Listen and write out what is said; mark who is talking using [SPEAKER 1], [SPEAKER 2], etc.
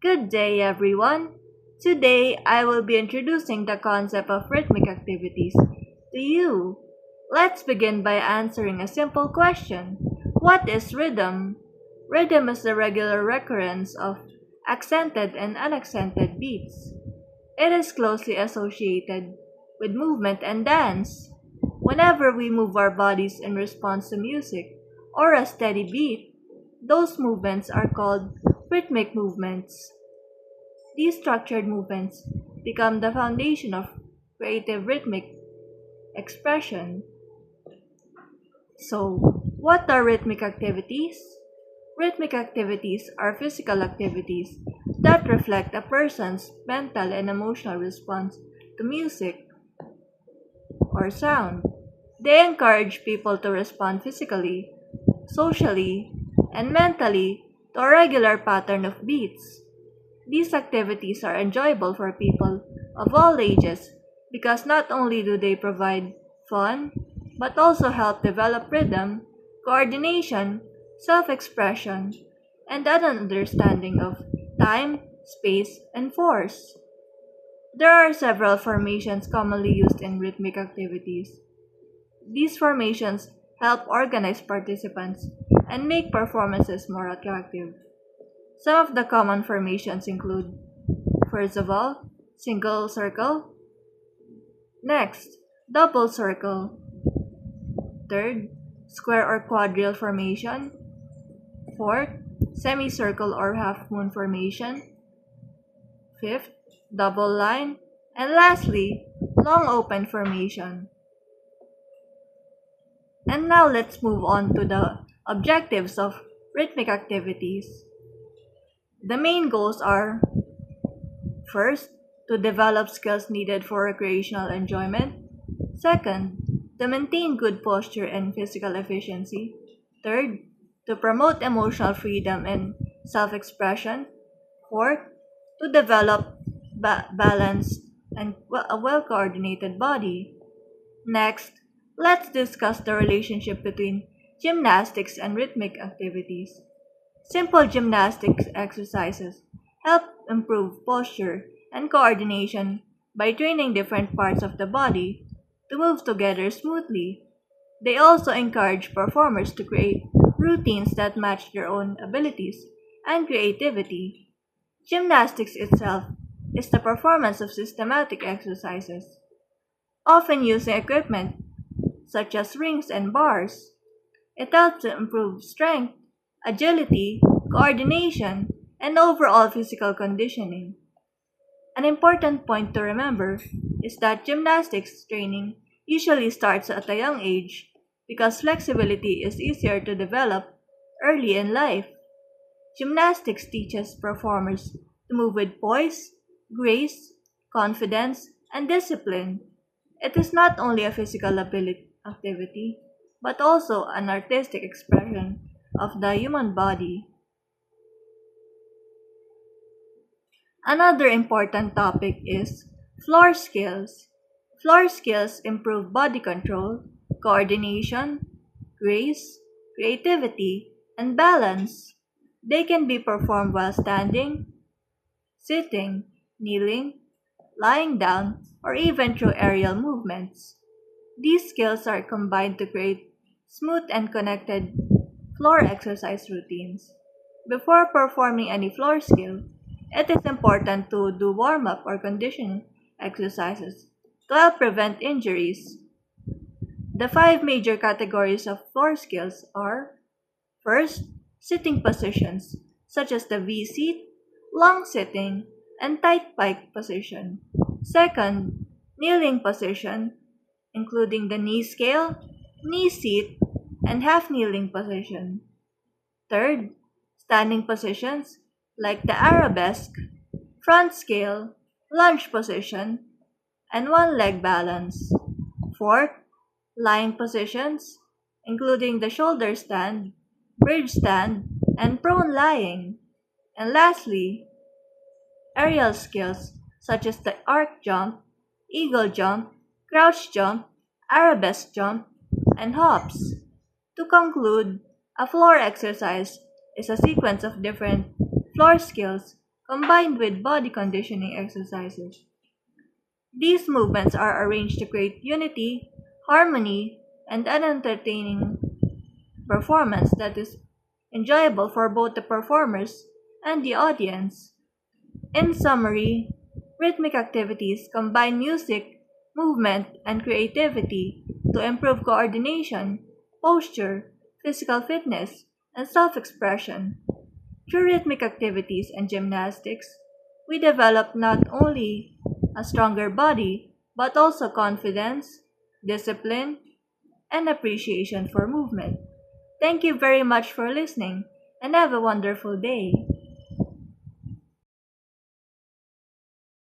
[SPEAKER 1] Good day, everyone. Today, I will be introducing the concept of rhythmic activities to you. Let's begin by answering a simple question. What is rhythm? Rhythm is the regular recurrence of accented and unaccented beats. It is closely associated with movement and dance. Whenever we move our bodies in response to music or a steady beat, those movements are called rhythmic movements. These structured movements become the foundation of creative rhythmic expression. So, what are rhythmic activities? Rhythmic activities are physical activities that reflect a person's mental and emotional response to music or sound. They encourage people to respond physically, socially, and mentally to a regular pattern of beats. These activities are enjoyable for people of all ages because not only do they provide fun, but also help develop rhythm, coordination, self expression, and an understanding of time, space, and force. There are several formations commonly used in rhythmic activities. These formations help organize participants and make performances more attractive. Some of the common formations include, first of all, single circle, next, double circle, third, square or quadrille formation, fourth, semicircle or half moon formation, fifth, double line, and lastly, long open formation. And now let's move on to the objectives of rhythmic activities. The main goals are, first, to develop skills needed for recreational enjoyment. Second, to maintain good posture and physical efficiency. Third, to promote emotional freedom and self expression. Fourth, to develop balanced and a well coordinated body. Next, let's discuss the relationship between gymnastics and rhythmic activities. Simple gymnastics exercises help improve posture and coordination by training different parts of the body to move together smoothly. They also encourage performers to create routines that match their own abilities and creativity. Gymnastics itself is the performance of systematic exercises, often using equipment such as rings and bars. It helps to improve strength, agility, coordination, and overall physical conditioning. An important point to remember is that gymnastics training usually starts at a young age because flexibility is easier to develop early in life. Gymnastics teaches performers to move with poise, grace, confidence, and discipline. It is not only a physical ability activity, but also an artistic expression of the human body. Another important topic is floor skills. Floor skills improve body control, coordination, grace, creativity, and balance. They can be performed while standing, sitting, kneeling, lying down, or even through aerial movements. These skills are combined to create smooth and connected floor exercise routines. Before performing any floor skill, it is important to do warm up or conditioning exercises to help prevent injuries. The five major categories of floor skills are, first, sitting positions, such as the V seat, long sitting, and tight pike position. Second, kneeling position, including the knee scale, knee seat, and half kneeling position. Third, standing positions like the arabesque, front scale, lunge position, and one leg balance. Fourth, lying positions, including the shoulder stand, bridge stand, and prone lying. And lastly, aerial skills such as the arc jump, eagle jump, crouch jump, arabesque jump, and hops. To conclude, a floor exercise is a sequence of different floor skills combined with body conditioning exercises. These movements are arranged to create unity, harmony, and an entertaining performance that is enjoyable for both the performers and the audience. In summary, rhythmic activities combine music, movement, and creativity to improve coordination, posture, physical fitness, and self expression. Through rhythmic activities and gymnastics, we develop not only a stronger body, but also confidence, discipline, and appreciation for movement. Thank you very much for listening, and have a wonderful day.